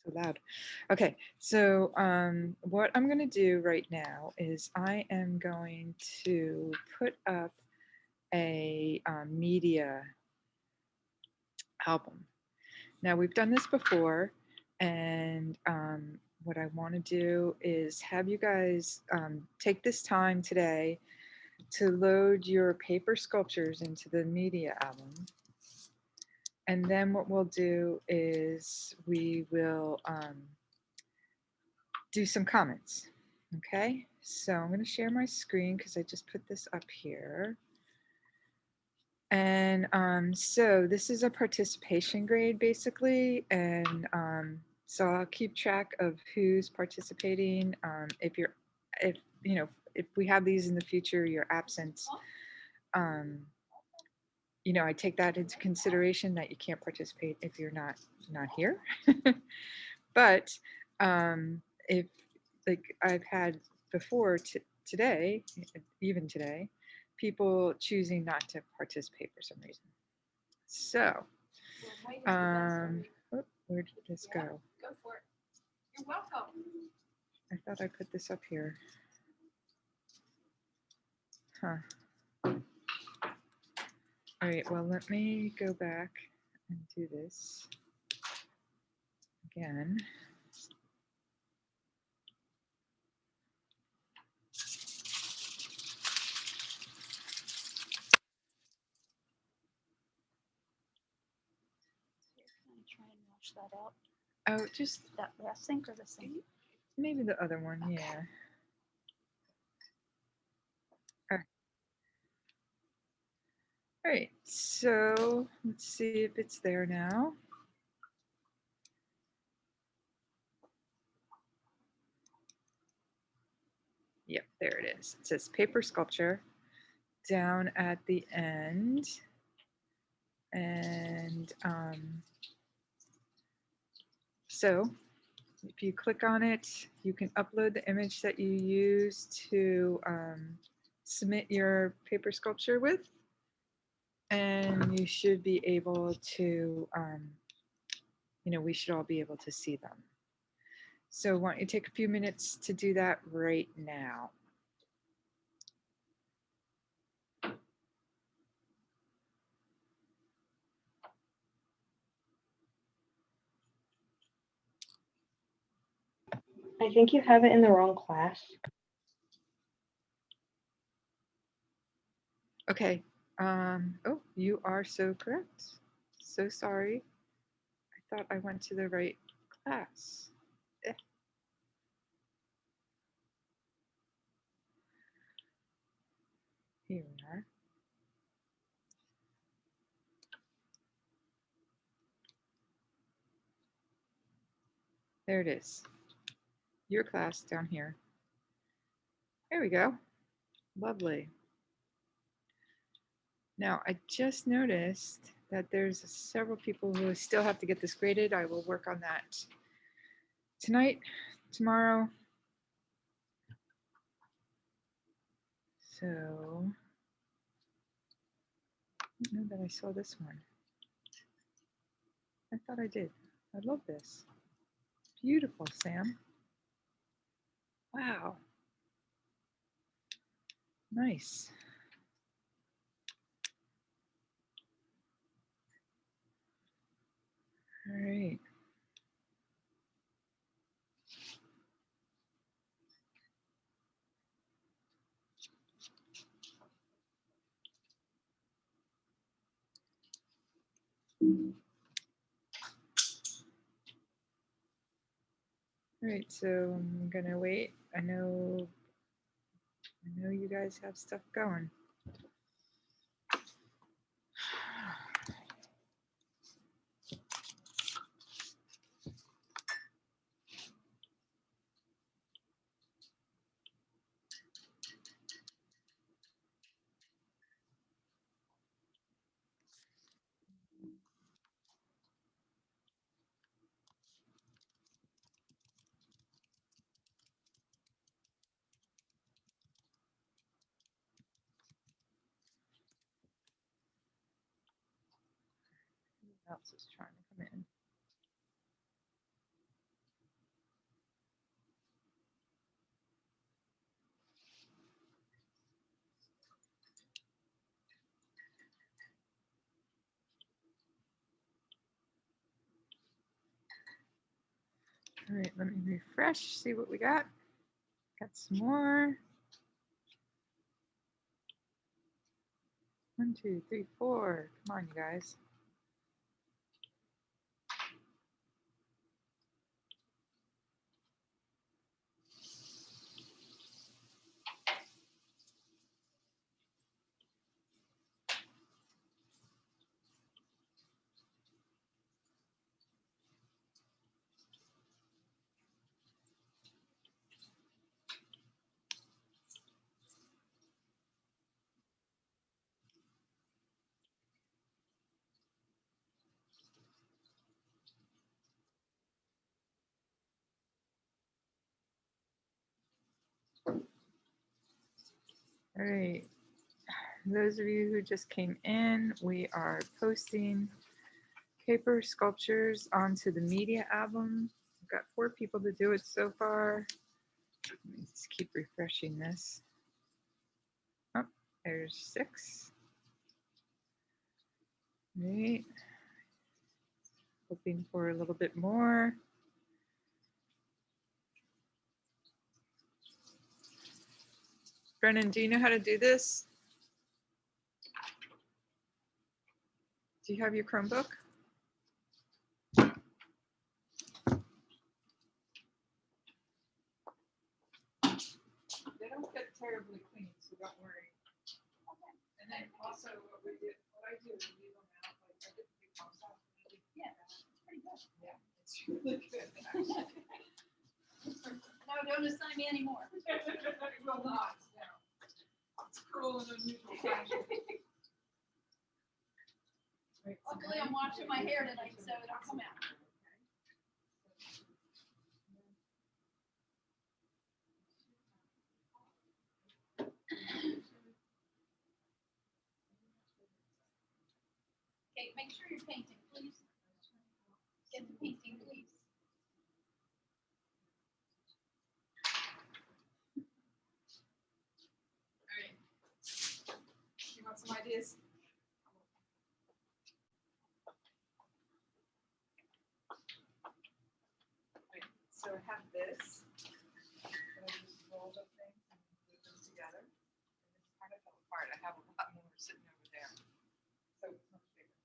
So loud. Okay, so what I'm going to do right now is I am going to put up a media album. Now we've done this before, and what I want to do is have you guys take this time today to load your paper sculptures into the media album. And then what we'll do is we will do some comments. Okay, so I'm going to share my screen because I just put this up here. And so this is a participation grade basically, and so I'll keep track of who's participating. If you know, if we have these in the future, you're absent. Um, you know, I take that into consideration that you can't participate if you're not here. But if like I've had before today, even today, people choosing not to participate for some reason. So, where did this go? Go for it. You're welcome. I thought I put this up here. Huh. All right, well, let me go back and do this again. Try and wash that out. Oh, just that last sink or the sink? Maybe the other one, okay. Yeah. All right, so let's see if it's there now. Yep, there it is. It says paper sculpture down at the end. And so if you click on it, you can upload the image that you use to submit your paper sculpture with. And you should be able to, you know, we should all be able to see them. So why don't you take a few minutes to do that right now? I think you have it in the wrong class. Okay. Oh, you are so correct. So sorry. I thought I went to the right class. Eh. Here we are. There it is. Your class down here. There we go. Lovely. Now, I just noticed that there's several people who still have to get this graded. I will work on that tonight, tomorrow. So, I don't know that I saw this one. I thought I did. I love this. Beautiful, Sam. Wow. Nice. All right. All right, so I'm gonna wait. I know you guys have stuff going. Who else is trying to come in? All right, let me refresh, see what we got. Got some more. 1, 2, 3, 4. Come on, you guys. All right, those of you who just came in, we are posting paper sculptures onto the media album. I've got 4 people to do it so far. Let me just keep refreshing this. Oh, there's 6. All right. Hoping for a little bit more. Brennan, do you know how to do this? Do you have your Chromebook? They don't get terribly clean, so don't worry. And then also what I do is leave them out, like I did the big house out. Yeah, it's pretty good. Yeah, it's really good. No, don't assign me anymore. I will not, no. It's cruel and unusual. Luckily, I'm washing my hair tonight, so it'll come out. Okay, make sure you're painting, please. Get the painting, please. All right. You want some ideas? Right. So I have this. And I just rolled up things and glued them together. And it's kind of fell apart. I have a lot more sitting over there. So it's much bigger.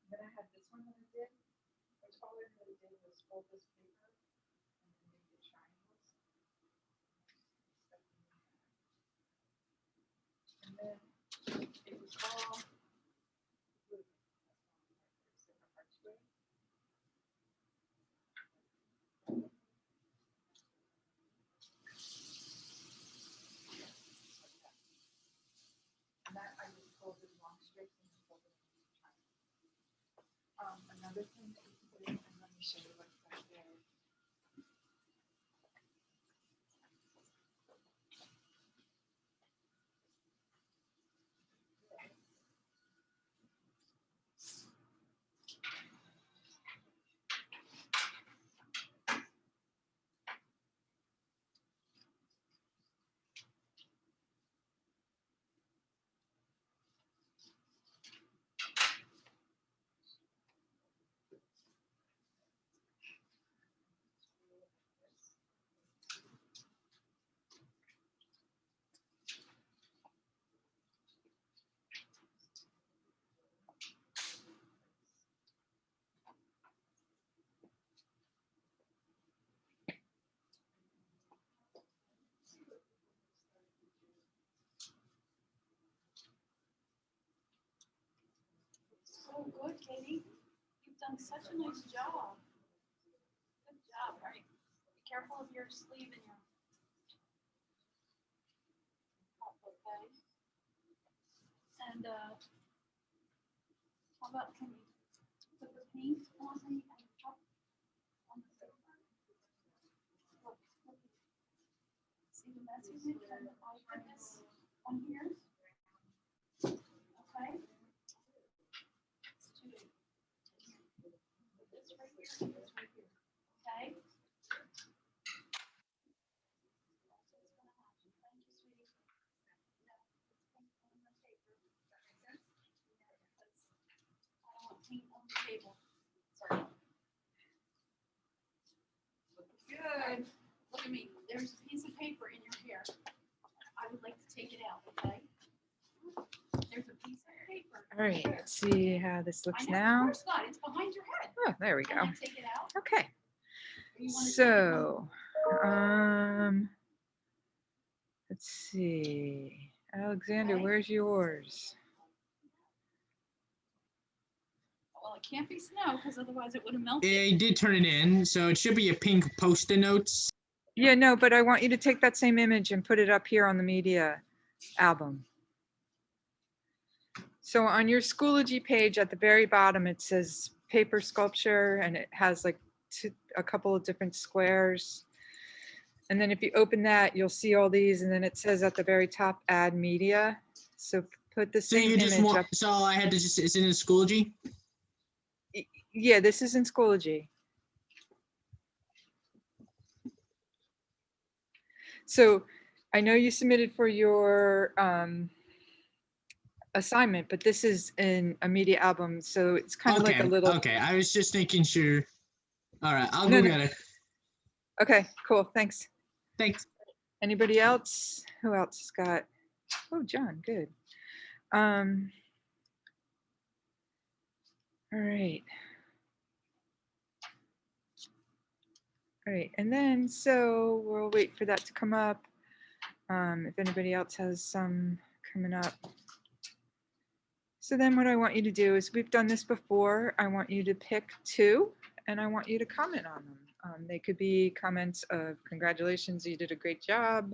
And then I had this one that I did. Which all I really did was fold this paper and then make the triangles. And then it was all glued. Different parts to it. And that I just folded long strips and then folded it into triangles. Another thing that you can do, and let me show you what's back there. So good, Katie. You've done such a nice job. Good job, right? Be careful of your sleeve and your cup, okay? And how about can you put the paint on the top on the paper? Look, look. See the message and I put this on here. Okay. Put this right here, this right here. Okay. Paint on the table. Sorry. take it out, okay? There's a piece of paper. All right, let's see how this I looks know, of now. course not, it's behind your head. Oh, there we Can go. I take it out? Okay, Or you wanna take it so, let's see. Alexander, Okay. where's yours? Well, it can't be snow, because otherwise it would have melted. I did turn it in, so it should be a pink post-it notes. Yeah, no, but I want you to take that same image and put it up here on the media album. So on your Schoology page at the very bottom, it says paper sculpture and it has like a couple of different squares. And then if you open that, you'll see all these. And then it says at the very top, add media. So put the So same you just image want, up. so I had to just, it's in the Schoology? Yeah, this is in Schoology. So I know you submitted for your assignment, but this is in a media album. So it's kind of like a little. Okay, I was just making sure. All right, I'll No, go no. get it. Okay, cool. Thanks. Thanks. Anybody else? Who else has got? Oh, John, good. All right. All right, and then so we'll wait for that to come up. If anybody else has some coming up. So then what I want you to do is, we've done this before. I want you to pick two and I want you to comment on them. They could be comments of congratulations, you did a great job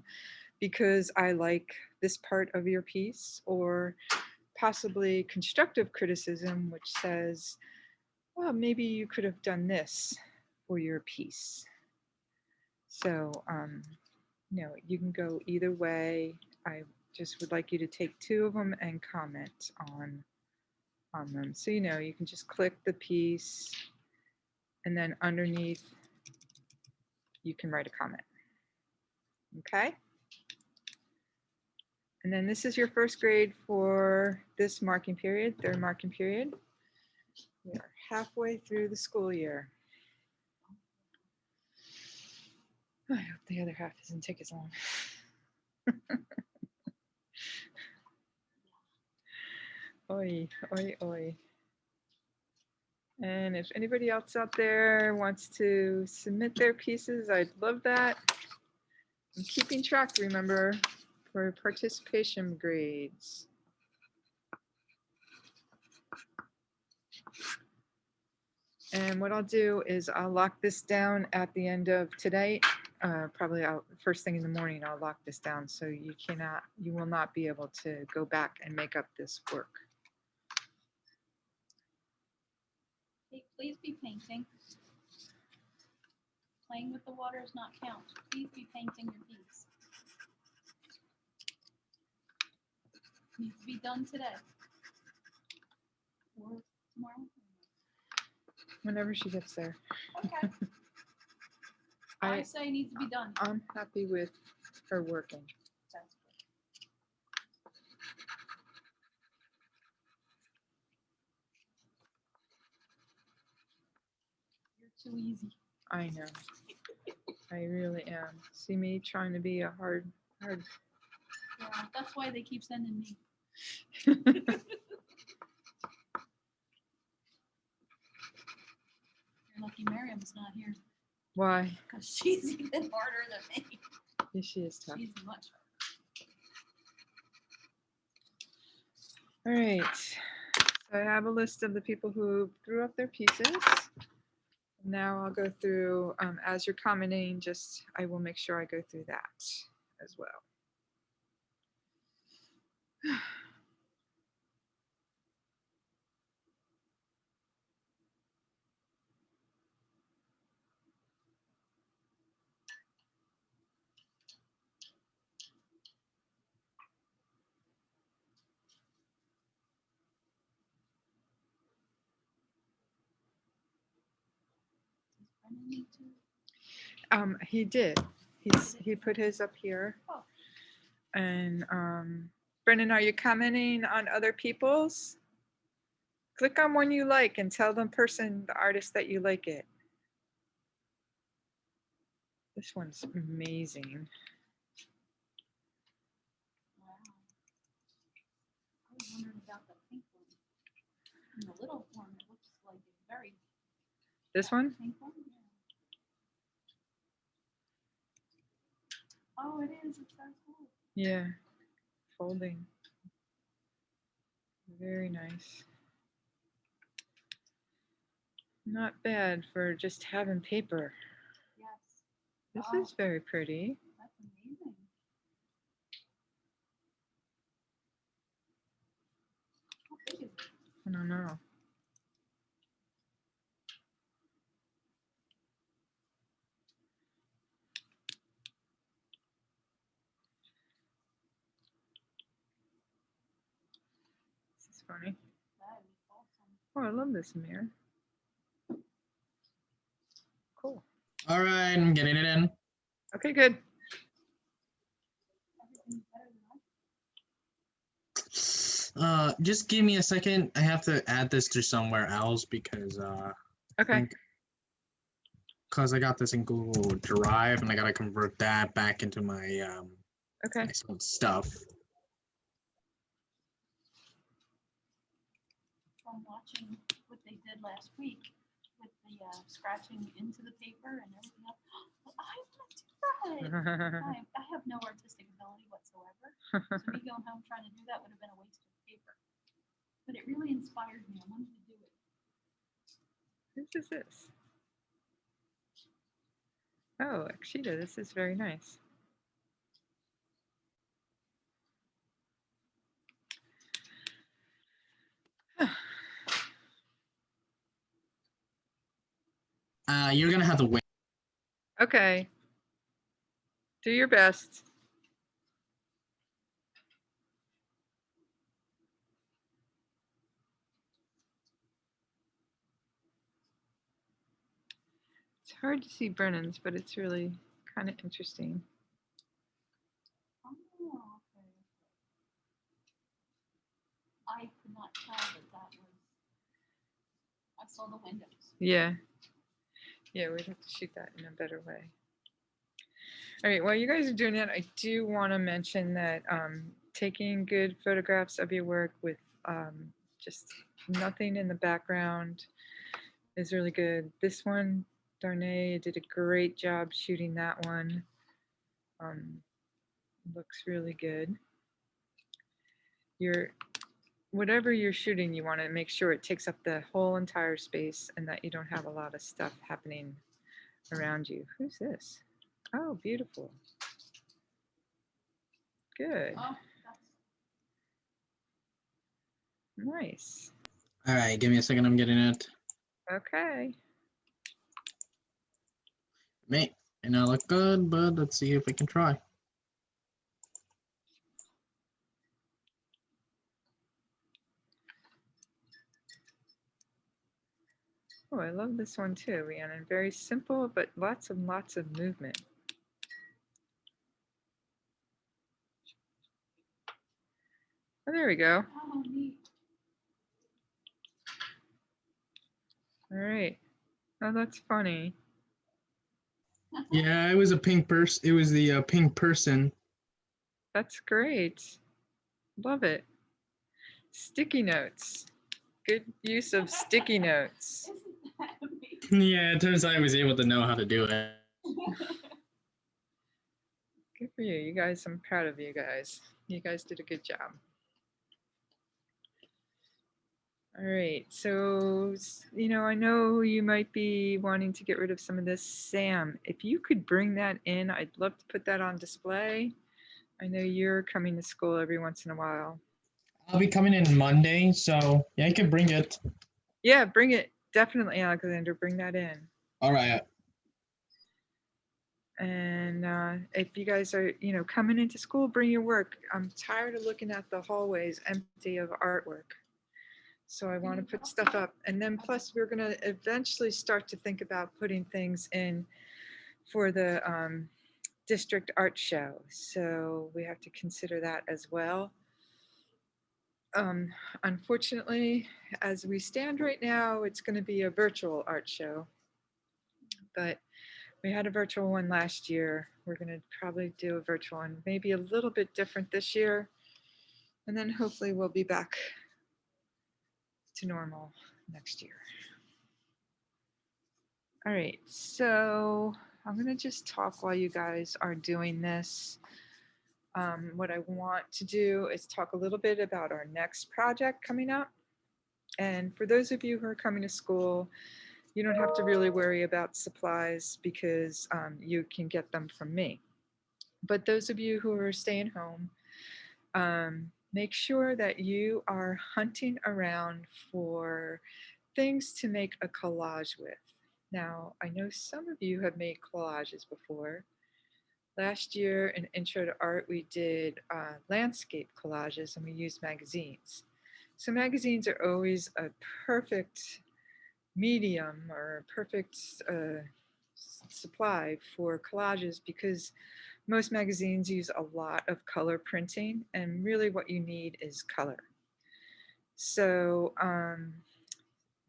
because I like this part of your piece, or possibly constructive criticism, which says, well, maybe you could have done this for your piece. So, you can go either way. I just would like you to take two of them and comment on them. So, you can just click the piece and then underneath you can write a comment. Okay. And then this is your first grade for this marking period, third marking period. We are halfway through the school year. I hope the other half doesn't take as long. Oi, oi, oi. And if anybody else out there wants to submit their pieces, I'd love that. I'm keeping track, remember, for participation grades. And what I'll do is I'll lock this down at the end of today. Probably first thing in the morning, I'll lock this down so you will not be able to go back and make up this work. Hey, please be painting. Playing with the water does not count. Please be painting your piece. Needs to be done today. Or tomorrow. Whenever she gets there. Okay. I say needs to be done. I'm happy with her working. That's good. You're too easy. I know. I really am. See me trying to be a hard. Yeah, that's why they keep sending me. You're lucky Miriam's not here, Why? because she's even harder than me. Yeah, she is tough. She's much harder. All right. So I have a list of the people who threw up their pieces. Now I'll go through, as you're commenting, I will make sure I go through that as well. Brennan need to? He did. He put his up here. Oh. And Brennan, are you commenting on other people's? Click on one you like and tell the artist that you like it. This one's amazing. Wow. In the little form, it looks like a very This one? pink one. Yeah. Oh, it is. It's so cool. Yeah, folding. Very nice. Not bad for just having paper. Yes. This Oh. is very pretty. That's amazing. How big is it? I don't know. This is funny. That is awesome. Oh, I love this mirror. Cool. All right, I'm getting it in. Okay, good. Everything's better than Just give me a second. I have to add this to somewhere else because Okay. because I got this in Google Drive and I gotta convert that back into my Okay. my stuff. from watching what they did last week with the scratching into the paper and everything else. I want to do that. I have no artistic ability whatsoever. So me going home trying to do that would have been a waste of paper. But it really inspired me. I wanted to do it. Whose is this? Oh, Akshita, this is very nice. You're gonna have to wait. Okay. Do your best. It's hard to see Brennan's, but it's really kind of interesting. Oh, okay. I could not tell that that was. I saw the windows. Yeah. Yeah, we'd have to shoot that in a better way. All right, while you guys are doing that, I do want to mention that taking good photographs of your work with just nothing in the background is really good. This one, Darnay did a great job shooting that one. Looks really good. Whatever you're shooting, you want to make sure it takes up the whole entire space and that you don't have a lot of stuff happening around you. Who's this? Oh, beautiful. Good. Oh, that's Nice. All right, give me a second. I'm getting it. Okay. May not look good, but let's see if we can try. Oh, I love this one too, Rhiannon. Very simple, but lots and lots of movement. Oh, there we go. oh neat. All right. Oh, that's funny. Yeah, it was a pink person. It was the pink person. That's great. Love it. Sticky notes. Good use of sticky notes. Isn't that amazing? Yeah, it turns out I was able to know how to do it. Good for you. You guys, I'm proud of you guys. You guys did a good job. All right, so, I know you might be wanting to get rid of some of this. Sam, if you could bring that in, I'd love to put that on display. I know you're coming to school every once in a while. I'll be coming in Monday, so yeah, I can bring it. Yeah, bring it. Definitely, Alexander, bring that in. All right. And if you guys are, coming into school, bring your work. I'm tired of looking at the hallways empty of artwork. So I want to put stuff up. And then plus we're going to eventually start to think about putting things in for the district art show. So we have to consider that as well. Unfortunately, as we stand right now, it's going to be a virtual art show. But we had a virtual one last year. We're going to probably do a virtual one, maybe a little bit different this year. And then hopefully we'll be back to normal next year. All right, so I'm gonna just talk while you guys are doing this. What I want to do is talk a little bit about our next project coming up. And for those of you who are coming to school, you don't have to really worry about supplies because you can get them from me. But those of you who are staying home, make sure that you are hunting around for things to make a collage with. Now, I know some of you have made collages before. Last year in Intro to Art, we did landscape collages and we used magazines. So magazines are always a perfect medium or perfect supply for collages because most magazines use a lot of color printing, and really what you need is color. So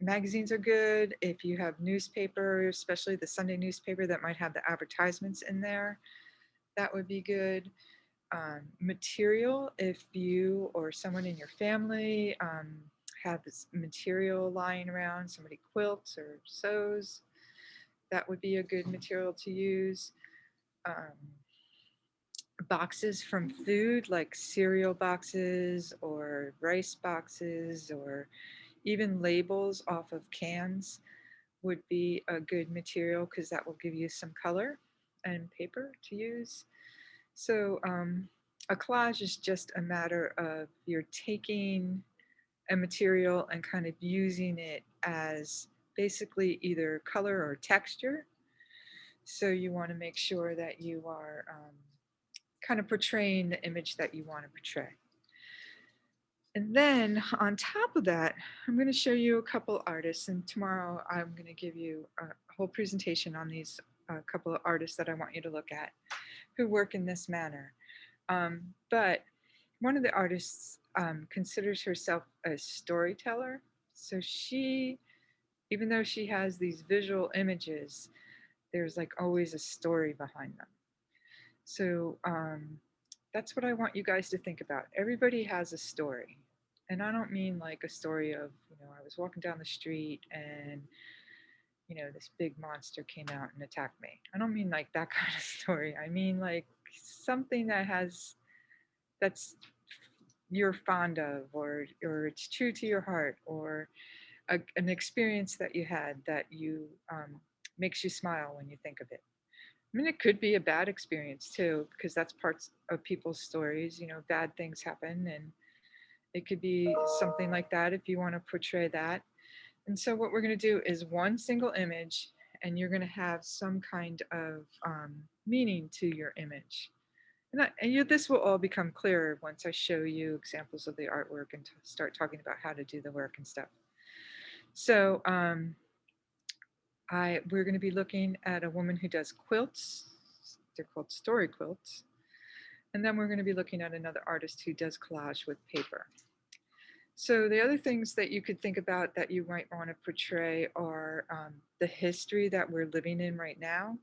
magazines are good if you have newspaper, especially the Sunday newspaper that might have the advertisements in there. That would be good. Material, if you or someone in your family have this material lying around, somebody quilts or sews, that would be a good material to use. Um, Boxes from food, like cereal boxes or rice boxes, or even labels off of cans would be a good material because that will give you some color and paper to use. So a collage is just a matter of you're taking a material and kind of using it as basically either color or texture. So you want to make sure that you are kind of portraying the image that you want to portray. And then on top of that, I'm going to show you a couple artists, and tomorrow I'm going to give you a whole presentation on these couple of artists that I want you to look at who work in this manner. But one of the artists considers herself a storyteller. So she, even though she has these visual images, there's like always a story behind them. So that's what I want you guys to think about. Everybody has a story. And I don't mean like a story of, I was walking down the street and, this big monster came out and attacked me. I don't mean like that kind of story. I mean like something that's you're fond of, or it's true to your heart, or an experience that you had that you makes you smile when you think of it. I mean, it could be a bad experience too, because that's parts of people's stories. Bad things happen, and it could be something like that if you want to portray that. And so, what we're going to do is one single image, and you're going to have some kind of meaning to your image. And this will all become clearer once I show you examples of the artwork and start talking about how to do the work and stuff. So we're going to be looking at a woman who does quilts. They're called story quilts. And then we're going to be looking at another artist who does collage with paper. So the other things that you could think about that you might want to portray are the history that we're living in right now.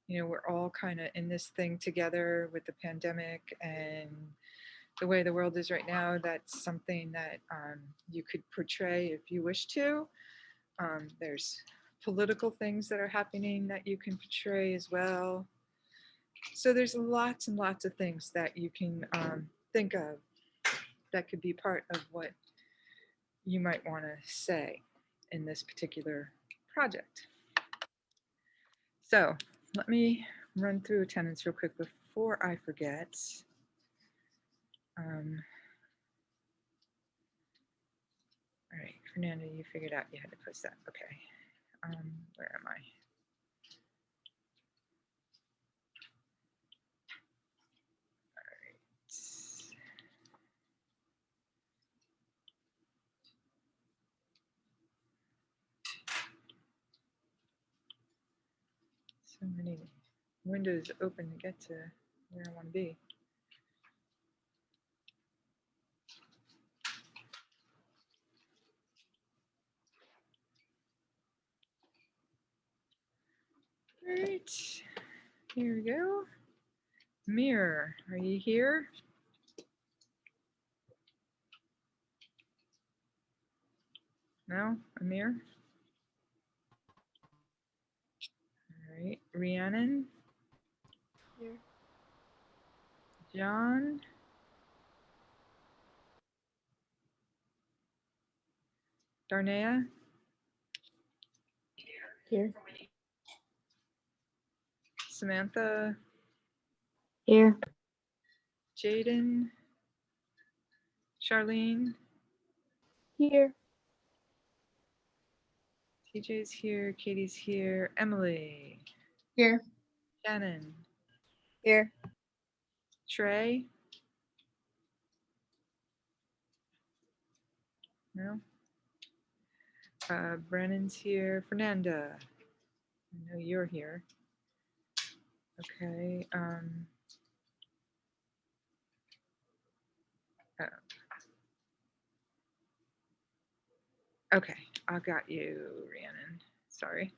We're all kind of in this thing together with the pandemic and the way the world is right now. That's something that you could portray if you wish to. There's political things that are happening that you can portray as well. So there's lots and lots of things that you can think of that could be part of what you might want to say in this particular project. So let me run through attendance real quick before I forget. All right, Fernanda, you figured out you had to post that. Okay. Where am I? All right. So many windows open to get to where I want to be. Great. Here we go. Mirror, are you here? No? Amir? All right. Rhiannon? Here. John? Darnea? Here. Samantha? Here. Jaden? Charlene? Here. TJ's here. Katie's here. Emily? Here. Shannon? Here. Trey? No? Brennan's here. Fernanda? I know you're here. Okay. Uh, okay, I got you, Rhiannon. Sorry.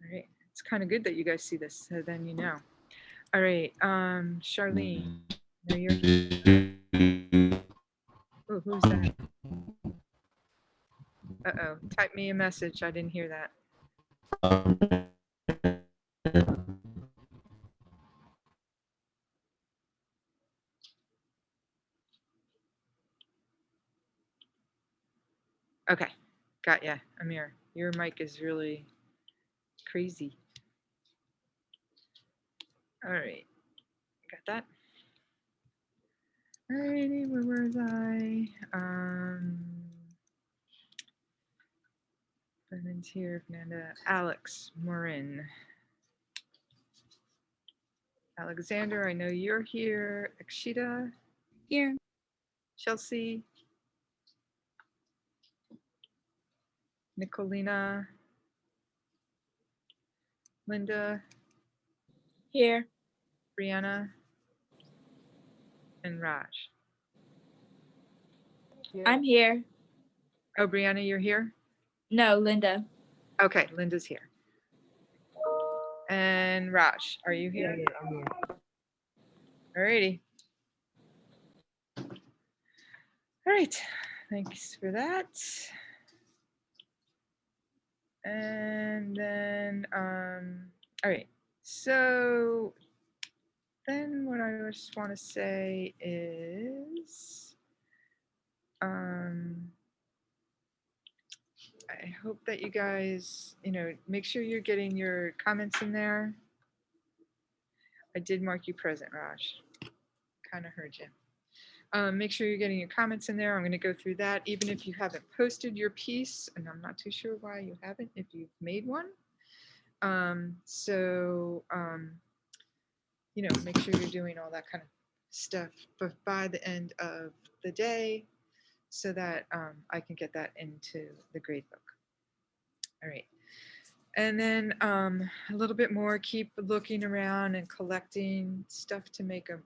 All right. It's kind of good that you guys see this, so then you know. All right. Charlene. No, you're here. Oh, who's that? Uh-oh. Type me a message. I didn't hear that. Okay. Got ya, Amir. Your mic is really crazy. All right. Got that? All righty. Where was I? Brennan's here. Fernanda. Alex. Marin. Alexander, I know you're here. Akshita. Here. Chelsea. Nicolina. Linda. Here. Brianna. And Raj. I'm here. Oh, Brianna, you're here? No, Linda. Okay, Linda's here. And Raj, are you here? Yeah, I'm here. Alrighty. All right, thanks for that. And then, all right, so then what I just want to say is, I hope that you guys, make sure you're getting your comments in there. I did mark you present, Raj. Kind of heard you. Make sure you're getting your comments in there. I'm going to go through that, even if you haven't posted your piece, and I'm not too sure why you haven't if you've made one. Make sure you're doing all that kind of stuff by the end of the day so that I can get that into the grade book. All right. And then a little bit more, keep looking around and collecting stuff to make a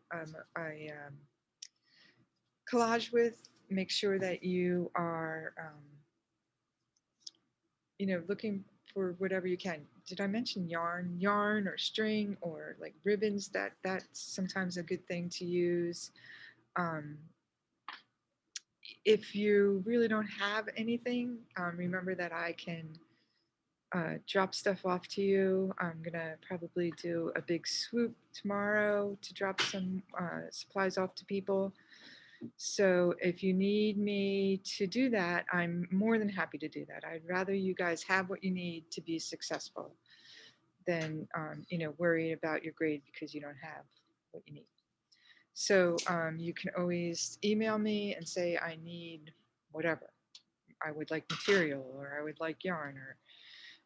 collage with. Make sure that you are, looking for whatever you can. Did I mention yarn or string or like ribbons? That's sometimes a good thing to use. If you really don't have anything, remember that I can drop stuff off to you. I'm gonna probably do a big swoop tomorrow to drop some supplies off to people. So if you need me to do that, I'm more than happy to do that. I'd rather you guys have what you need to be successful than worry about your grade because you don't have what you need. So you can always email me and say I need whatever. I would like material, or I would like yarn, or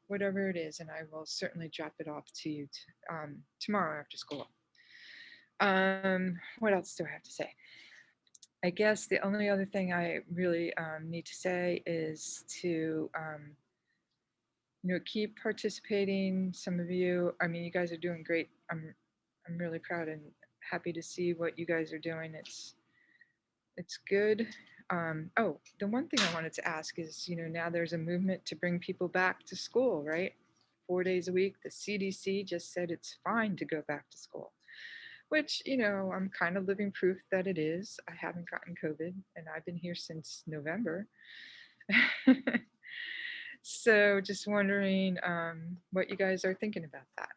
whatever it is, and I will certainly drop it off to you tomorrow after school. What else do I have to say? I guess the only other thing I really need to say is to, keep participating. Some of you, I mean, you guys are doing great. I'm really proud and happy to see what you guys are doing. It's good. Oh, the one thing I wanted to ask is, now there's a movement to bring people back to school, right? 4 days a week. The CDC just said it's fine to go back to school. which, you know, I'm kind of living proof that it is. I haven't gotten COVID and I've been here since November. So just wondering what you guys are thinking about that.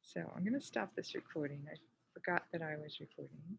So I'm going to stop this recording. I forgot that I was recording.